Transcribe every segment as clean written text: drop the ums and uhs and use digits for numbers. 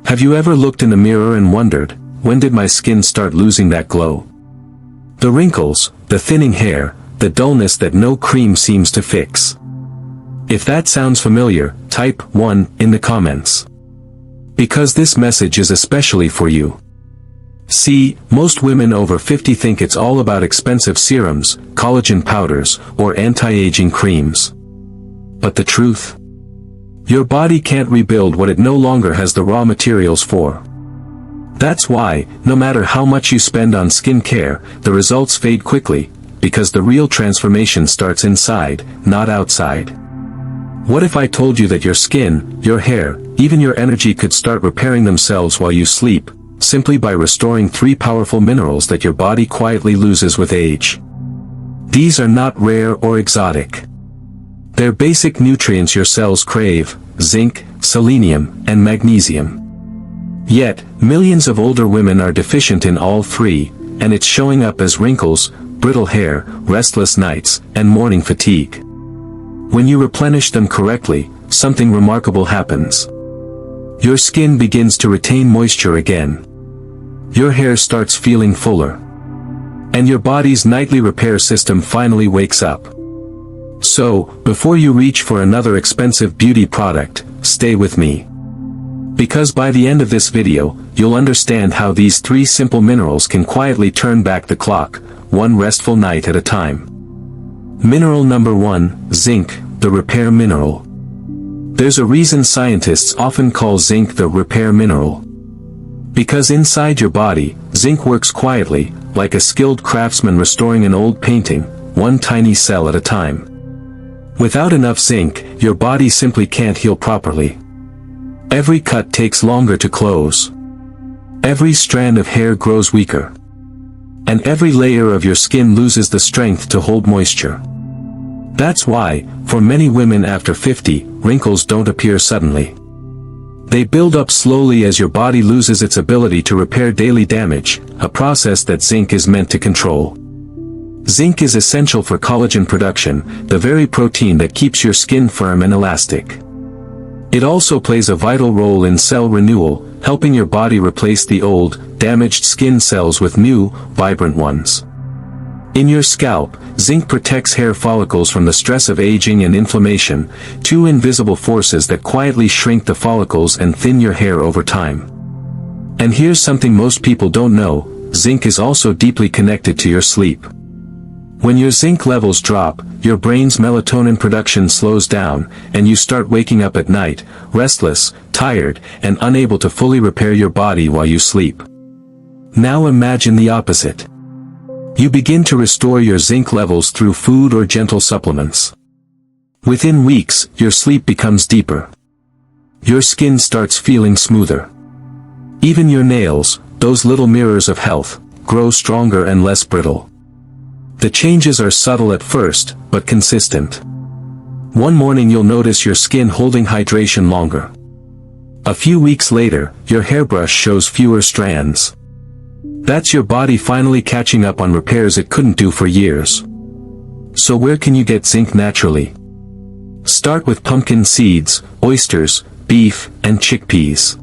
Have you ever looked in the mirror and wondered, when did my skin start losing that glow? The wrinkles, the thinning hair, the dullness that no cream seems to fix. If that sounds familiar, type 1 in the comments. Because this message is especially for you. See, most women over 50 think it's all about expensive serums, collagen powders, or anti-aging creams. But the truth? Your body can't rebuild what it no longer has the raw materials for. That's why, no matter how much you spend on skincare, the results fade quickly, because the real transformation starts inside, not outside. What if I told you that your skin, your hair, even your energy could start repairing themselves while you sleep, simply by restoring 3 powerful minerals that your body quietly loses with age? These are not rare or exotic. They're basic nutrients your cells crave: zinc, selenium, and magnesium. Yet, millions of older women are deficient in all 3, and it's showing up as wrinkles, brittle hair, restless nights, and morning fatigue. When you replenish them correctly, something remarkable happens. Your skin begins to retain moisture again. Your hair starts feeling fuller. And your body's nightly repair system finally wakes up. So, before you reach for another expensive beauty product, stay with me. Because by the end of this video, you'll understand how these 3 simple minerals can quietly turn back the clock, one restful night at a time. Mineral number 1, zinc, the repair mineral. There's a reason scientists often call zinc the repair mineral. Because inside your body, zinc works quietly, like a skilled craftsman restoring an old painting, one tiny cell at a time. Without enough zinc, your body simply can't heal properly. Every cut takes longer to close. Every strand of hair grows weaker. And every layer of your skin loses the strength to hold moisture. That's why, for many women after 50, wrinkles don't appear suddenly. They build up slowly as your body loses its ability to repair daily damage, a process that zinc is meant to control. Zinc is essential for collagen production, the very protein that keeps your skin firm and elastic. It also plays a vital role in cell renewal, helping your body replace the old, damaged skin cells with new, vibrant ones. In your scalp, zinc protects hair follicles from the stress of aging and inflammation, 2 invisible forces that quietly shrink the follicles and thin your hair over time. And here's something most people don't know: zinc is also deeply connected to your sleep. When your zinc levels drop, your brain's melatonin production slows down, and you start waking up at night, restless, tired, and unable to fully repair your body while you sleep. Now imagine the opposite. You begin to restore your zinc levels through food or gentle supplements. Within weeks, your sleep becomes deeper. Your skin starts feeling smoother. Even your nails, those little mirrors of health, grow stronger and less brittle. The changes are subtle at first, but consistent. One morning you'll notice your skin holding hydration longer. A few weeks later, your hairbrush shows fewer strands. That's your body finally catching up on repairs it couldn't do for years. So where can you get zinc naturally? Start with pumpkin seeds, oysters, beef, and chickpeas.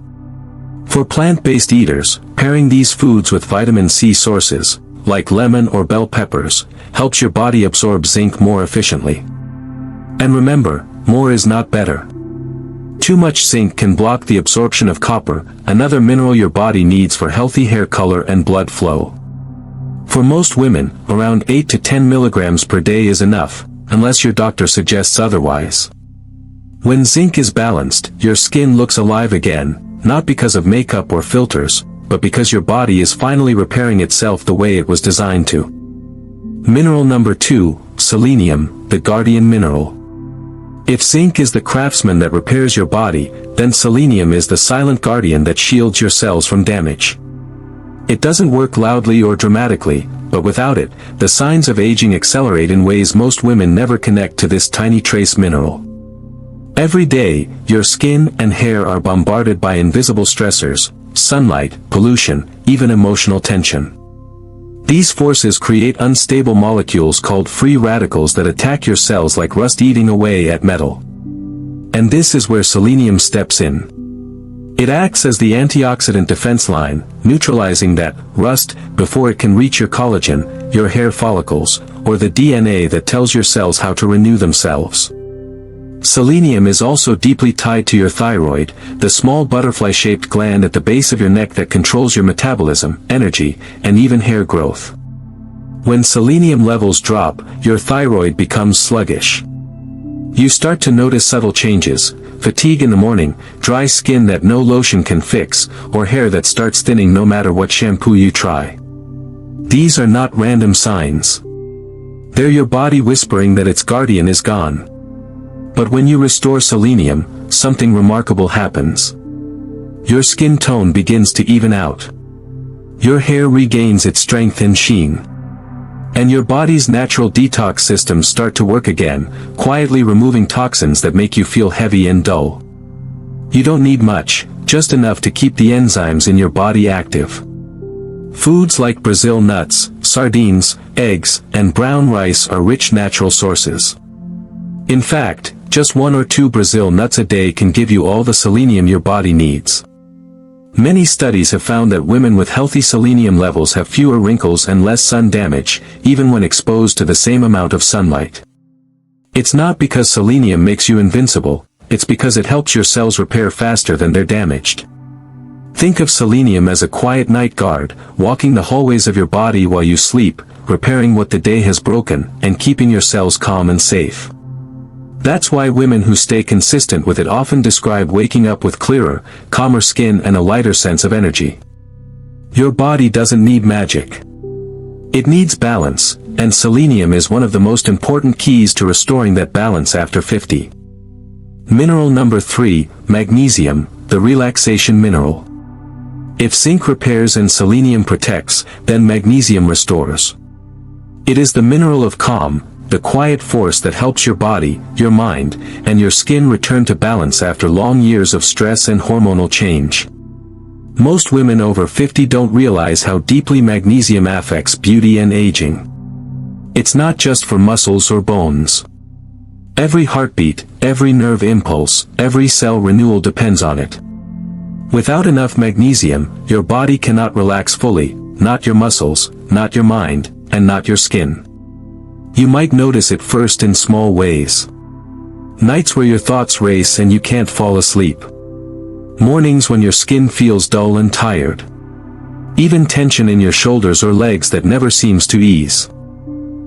For plant-based eaters, pairing these foods with vitamin C sources, like lemon or bell peppers, helps your body absorb zinc more efficiently. And remember, more is not better. Too much zinc can block the absorption of copper, another mineral your body needs for healthy hair color and blood flow. For most women, around 8 to 10 milligrams per day is enough, unless your doctor suggests otherwise. When zinc is balanced, your skin looks alive again, not because of makeup or filters, but because your body is finally repairing itself the way it was designed to. Mineral number 2, selenium, the guardian mineral. If zinc is the craftsman that repairs your body, then selenium is the silent guardian that shields your cells from damage. It doesn't work loudly or dramatically, but without it, the signs of aging accelerate in ways most women never connect to this tiny trace mineral. Every day, your skin and hair are bombarded by invisible stressors: sunlight, pollution, even emotional tension. These forces create unstable molecules called free radicals that attack your cells like rust eating away at metal. And this is where selenium steps in. It acts as the antioxidant defense line, neutralizing that rust before it can reach your collagen, your hair follicles, or the DNA that tells your cells how to renew themselves. Selenium is also deeply tied to your thyroid, the small butterfly-shaped gland at the base of your neck that controls your metabolism, energy, and even hair growth. When selenium levels drop, your thyroid becomes sluggish. You start to notice subtle changes: fatigue in the morning, dry skin that no lotion can fix, or hair that starts thinning no matter what shampoo you try. These are not random signs. They're your body whispering that its guardian is gone. But when you restore selenium, something remarkable happens. Your skin tone begins to even out. Your hair regains its strength and sheen. And your body's natural detox systems start to work again, quietly removing toxins that make you feel heavy and dull. You don't need much, just enough to keep the enzymes in your body active. Foods like Brazil nuts, sardines, eggs, and brown rice are rich natural sources. In fact, just 1 or 2 Brazil nuts a day can give you all the selenium your body needs. Many studies have found that women with healthy selenium levels have fewer wrinkles and less sun damage, even when exposed to the same amount of sunlight. It's not because selenium makes you invincible, it's because it helps your cells repair faster than they're damaged. Think of selenium as a quiet night guard, walking the hallways of your body while you sleep, repairing what the day has broken, and keeping your cells calm and safe. That's why women who stay consistent with it often describe waking up with clearer, calmer skin and a lighter sense of energy. Your body doesn't need magic. It needs balance, and selenium is one of the most important keys to restoring that balance after 50. Mineral number 3, magnesium, the relaxation mineral. If zinc repairs and selenium protects, then magnesium restores. It is the mineral of calm, the quiet force that helps your body, your mind, and your skin return to balance after long years of stress and hormonal change. Most women over 50 don't realize how deeply magnesium affects beauty and aging. It's not just for muscles or bones. Every heartbeat, every nerve impulse, every cell renewal depends on it. Without enough magnesium, your body cannot relax fully, not your muscles, not your mind, and not your skin. You might notice it first in small ways. Nights where your thoughts race and you can't fall asleep. Mornings when your skin feels dull and tired. Even tension in your shoulders or legs that never seems to ease.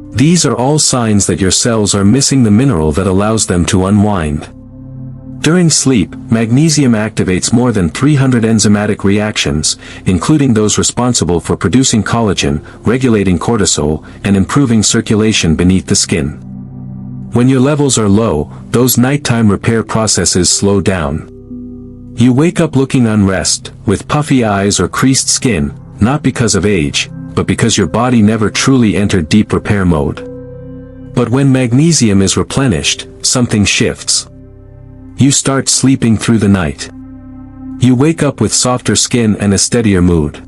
These are all signs that your cells are missing the mineral that allows them to unwind. During sleep, magnesium activates more than 300 enzymatic reactions, including those responsible for producing collagen, regulating cortisol, and improving circulation beneath the skin. When your levels are low, those nighttime repair processes slow down. You wake up looking unrested, with puffy eyes or creased skin, not because of age, but because your body never truly entered deep repair mode. But when magnesium is replenished, something shifts. You start sleeping through the night. You wake up with softer skin and a steadier mood.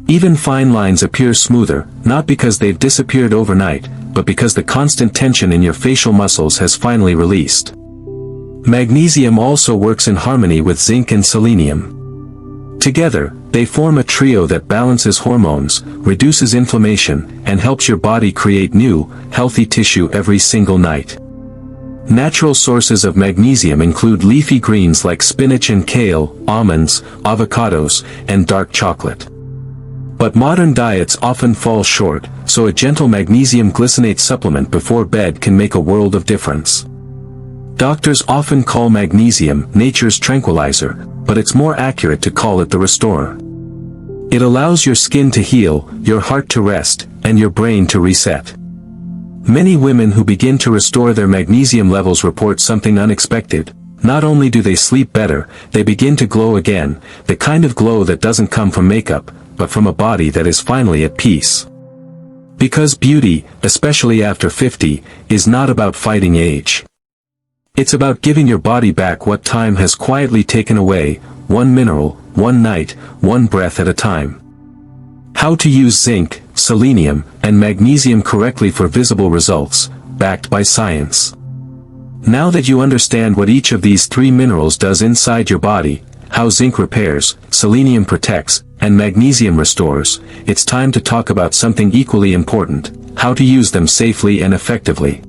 Even fine lines appear smoother, not because they've disappeared overnight, but because the constant tension in your facial muscles has finally released. Magnesium also works in harmony with zinc and selenium. Together, they form a trio that balances hormones, reduces inflammation, and helps your body create new, healthy tissue every single night. Natural sources of magnesium include leafy greens like spinach and kale, almonds, avocados, and dark chocolate. But modern diets often fall short, so a gentle magnesium glycinate supplement before bed can make a world of difference. Doctors often call magnesium nature's tranquilizer, but it's more accurate to call it the restorer. It allows your skin to heal, your heart to rest, and your brain to reset. Many women who begin to restore their magnesium levels report something unexpected. Not only do they sleep better, they begin to glow again, the kind of glow that doesn't come from makeup, but from a body that is finally at peace. Because beauty, especially after 50, is not about fighting age. It's about giving your body back what time has quietly taken away, one mineral, one night, one breath at a time. How to use zinc, selenium, and magnesium correctly for visible results, backed by science. Now that you understand what each of these 3 minerals does inside your body, how zinc repairs, selenium protects, and magnesium restores, it's time to talk about something equally important: how to use them safely and effectively.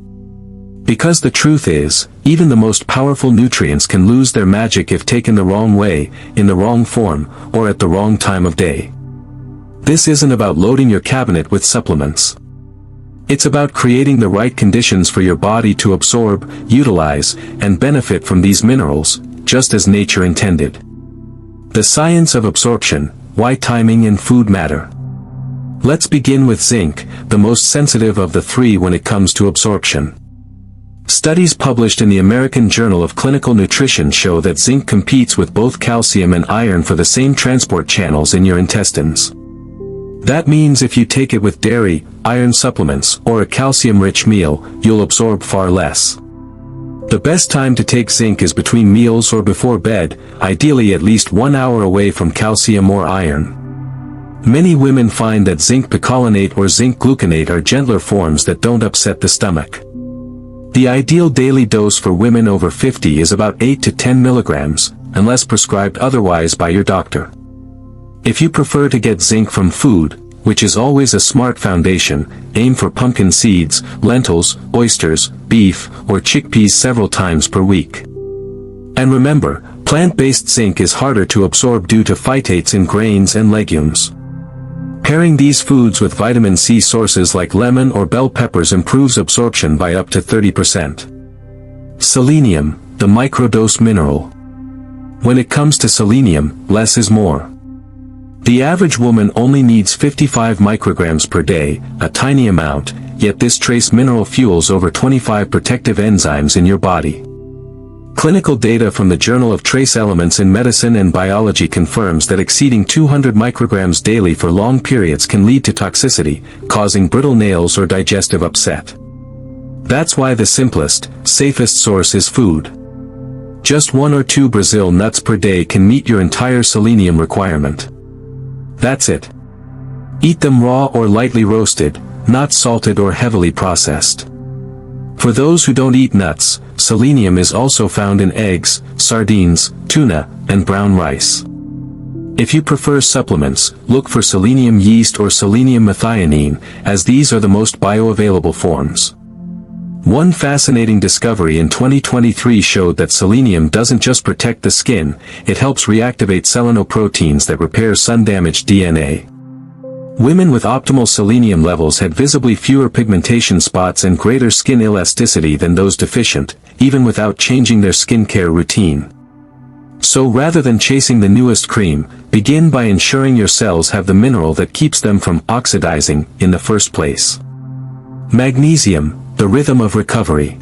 Because the truth is, even the most powerful nutrients can lose their magic if taken the wrong way, in the wrong form, or at the wrong time of day. This isn't about loading your cabinet with supplements. It's about creating the right conditions for your body to absorb, utilize, and benefit from these minerals, just as nature intended. The science of absorption: why timing and food matter. Let's begin with zinc, the most sensitive of the three when it comes to absorption. Studies published in the American Journal of Clinical Nutrition show that zinc competes with both calcium and iron for the same transport channels in your intestines. That means if you take it with dairy, iron supplements, or a calcium-rich meal, you'll absorb far less. The best time to take zinc is between meals or before bed, ideally at least 1 hour away from calcium or iron. Many women find that zinc picolinate or zinc gluconate are gentler forms that don't upset the stomach. The ideal daily dose for women over 50 is about 8 to 10 milligrams, unless prescribed otherwise by your doctor. If you prefer to get zinc from food, which is always a smart foundation, aim for pumpkin seeds, lentils, oysters, beef, or chickpeas several times per week. And remember, plant-based zinc is harder to absorb due to phytates in grains and legumes. Pairing these foods with vitamin C sources like lemon or bell peppers improves absorption by up to 30%. Selenium, the microdose mineral. When it comes to selenium, less is more. The average woman only needs 55 micrograms per day, a tiny amount, yet this trace mineral fuels over 25 protective enzymes in your body. Clinical data from the Journal of Trace Elements in Medicine and Biology confirms that exceeding 200 micrograms daily for long periods can lead to toxicity, causing brittle nails or digestive upset. That's why the simplest, safest source is food. Just 1 or 2 Brazil nuts per day can meet your entire selenium requirement. That's it. Eat them raw or lightly roasted, not salted or heavily processed. For those who don't eat nuts, selenium is also found in eggs, sardines, tuna, and brown rice. If you prefer supplements, look for selenium yeast or selenium methionine, as these are the most bioavailable forms. One fascinating discovery in 2023 showed that selenium doesn't just protect the skin, it helps reactivate selenoproteins that repair sun-damaged DNA. Women with optimal selenium levels had visibly fewer pigmentation spots and greater skin elasticity than those deficient, even without changing their skincare routine. So rather than chasing the newest cream, begin by ensuring your cells have the mineral that keeps them from oxidizing in the first place. Magnesium, the rhythm of recovery.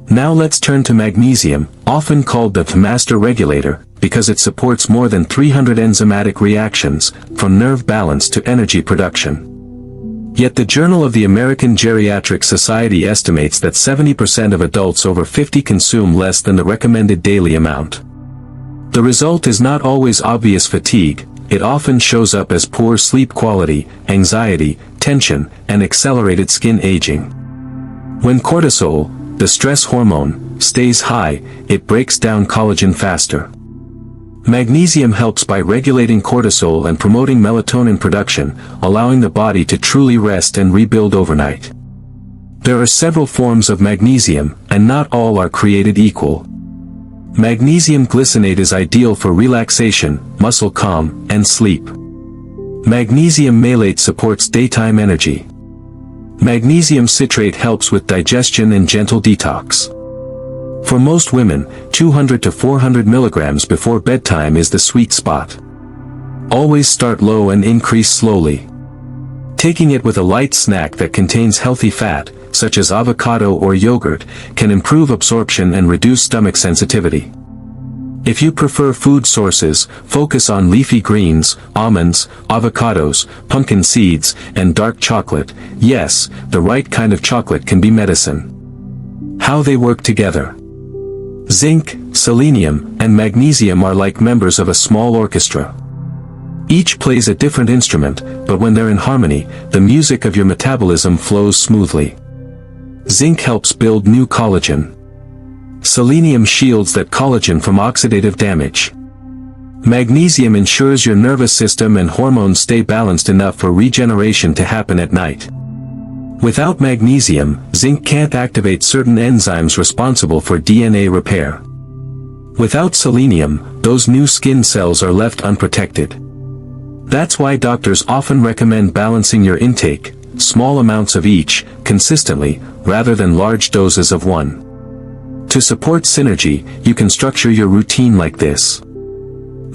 Now let's turn to magnesium, often called the master regulator, because it supports more than 300 enzymatic reactions, from nerve balance to energy production. Yet the Journal of the American Geriatric Society estimates that 70% of adults over 50 consume less than the recommended daily amount. The result is not always obvious fatigue, it often shows up as poor sleep quality, anxiety, tension, and accelerated skin aging. When cortisol, the stress hormone, stays high, it breaks down collagen faster. Magnesium helps by regulating cortisol and promoting melatonin production, allowing the body to truly rest and rebuild overnight. There are several forms of magnesium, and not all are created equal. Magnesium glycinate is ideal for relaxation, muscle calm, and sleep. Magnesium malate supports daytime energy. Magnesium citrate helps with digestion and gentle detox. For most women, 200 to 400 milligrams before bedtime is the sweet spot. Always start low and increase slowly. Taking it with a light snack that contains healthy fat, such as avocado or yogurt, can improve absorption and reduce stomach sensitivity. If you prefer food sources, focus on leafy greens, almonds, avocados, pumpkin seeds, and dark chocolate. Yes, the right kind of chocolate can be medicine. How they work together. Zinc, selenium, and magnesium are like members of a small orchestra. Each plays a different instrument, but when they're in harmony, the music of your metabolism flows smoothly. Zinc helps build new collagen. Selenium shields that collagen from oxidative damage. Magnesium ensures your nervous system and hormones stay balanced enough for regeneration to happen at night. Without magnesium, zinc can't activate certain enzymes responsible for DNA repair. Without selenium, those new skin cells are left unprotected. That's why doctors often recommend balancing your intake, small amounts of each, consistently, rather than large doses of one. To support synergy, you can structure your routine like this.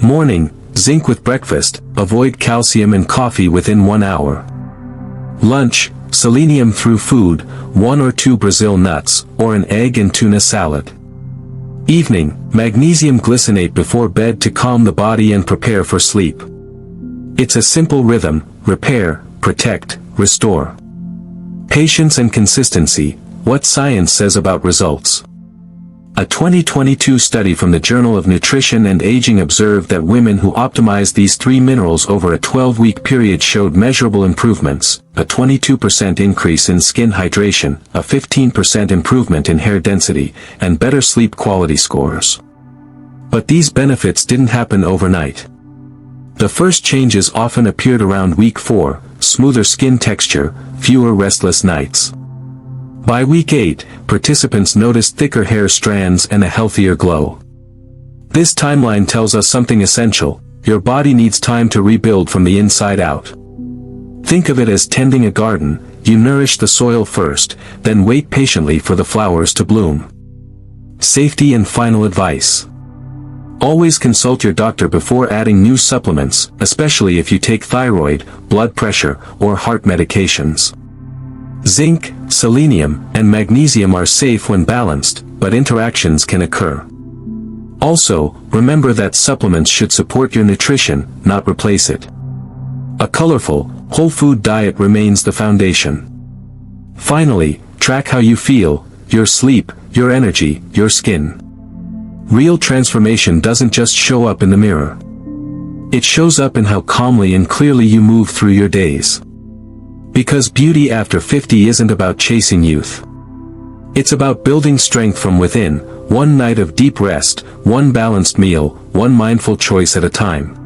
Morning, zinc with breakfast, avoid calcium and coffee within 1 hour. Lunch, selenium through food, 1 or 2 Brazil nuts, or an egg and tuna salad. Evening, magnesium glycinate before bed to calm the body and prepare for sleep. It's a simple rhythm: repair, protect, restore. Patience and consistency, what science says about results. A 2022 study from the Journal of Nutrition and Aging observed that women who optimized these 3 minerals over a 12-week period showed measurable improvements: a 22% increase in skin hydration, a 15% improvement in hair density, and better sleep quality scores. But these benefits didn't happen overnight. The first changes often appeared around week 4, smoother skin texture, fewer restless nights. By week 8, participants noticed thicker hair strands and a healthier glow. This timeline tells us something essential: your body needs time to rebuild from the inside out. Think of it as tending a garden: you nourish the soil first, then wait patiently for the flowers to bloom. Safety and final advice. Always consult your doctor before adding new supplements, especially if you take thyroid, blood pressure, or heart medications. Zinc, selenium, and magnesium are safe when balanced, but interactions can occur. Also, remember that supplements should support your nutrition, not replace it. A colorful, whole food diet remains the foundation. Finally, track how you feel: your sleep, your energy, your skin. Real transformation doesn't just show up in the mirror. It shows up in how calmly and clearly you move through your days. Because beauty after 50 isn't about chasing youth. It's about building strength from within, one night of deep rest, one balanced meal, one mindful choice at a time.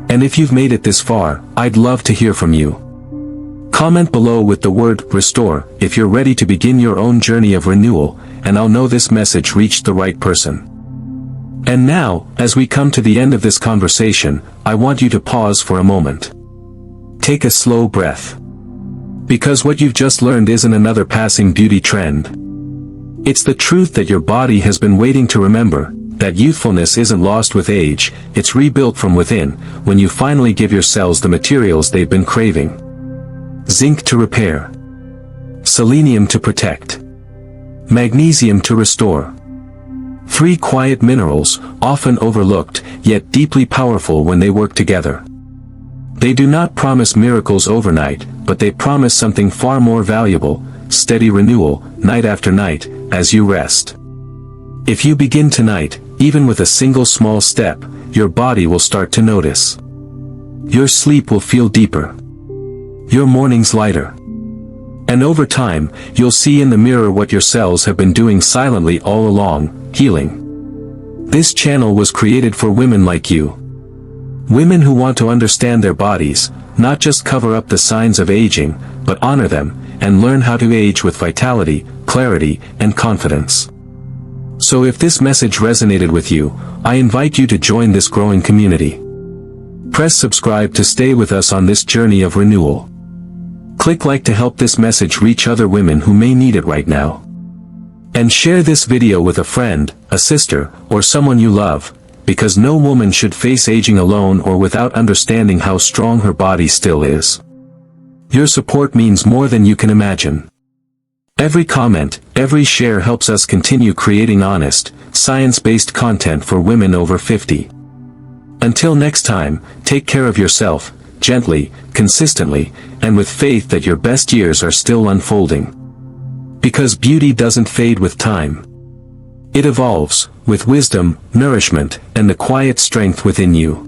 And if you've made it this far, I'd love to hear from you. Comment below with the word "restore" if you're ready to begin your own journey of renewal, and I'll know this message reached the right person. And now, as we come to the end of this conversation, I want you to pause for a moment. Take a slow breath. Because what you've just learned isn't another passing beauty trend. It's the truth that your body has been waiting to remember, that youthfulness isn't lost with age, it's rebuilt from within, when you finally give your cells the materials they've been craving. Zinc to repair. Selenium to protect. Magnesium to restore. 3 quiet minerals, often overlooked, yet deeply powerful when they work together. They do not promise miracles overnight, but they promise something far more valuable: steady renewal, night after night, as you rest. If you begin tonight, even with a single small step, your body will start to notice. Your sleep will feel deeper. Your mornings lighter. And over time, you'll see in the mirror what your cells have been doing silently all along: healing. This channel was created for women like you. Women who want to understand their bodies, not just cover up the signs of aging, but honor them, and learn how to age with vitality, clarity, and confidence. So if this message resonated with you, I invite you to join this growing community. Press subscribe to stay with us on this journey of renewal. Click like to help this message reach other women who may need it right now. And share this video with a friend, a sister, or someone you love, because no woman should face aging alone or without understanding how strong her body still is. Your support means more than you can imagine. Every comment, every share helps us continue creating honest, science-based content for women over 50. Until next time, take care of yourself, gently, consistently, and with faith that your best years are still unfolding. Because beauty doesn't fade with time. It evolves, with wisdom, nourishment, and the quiet strength within you.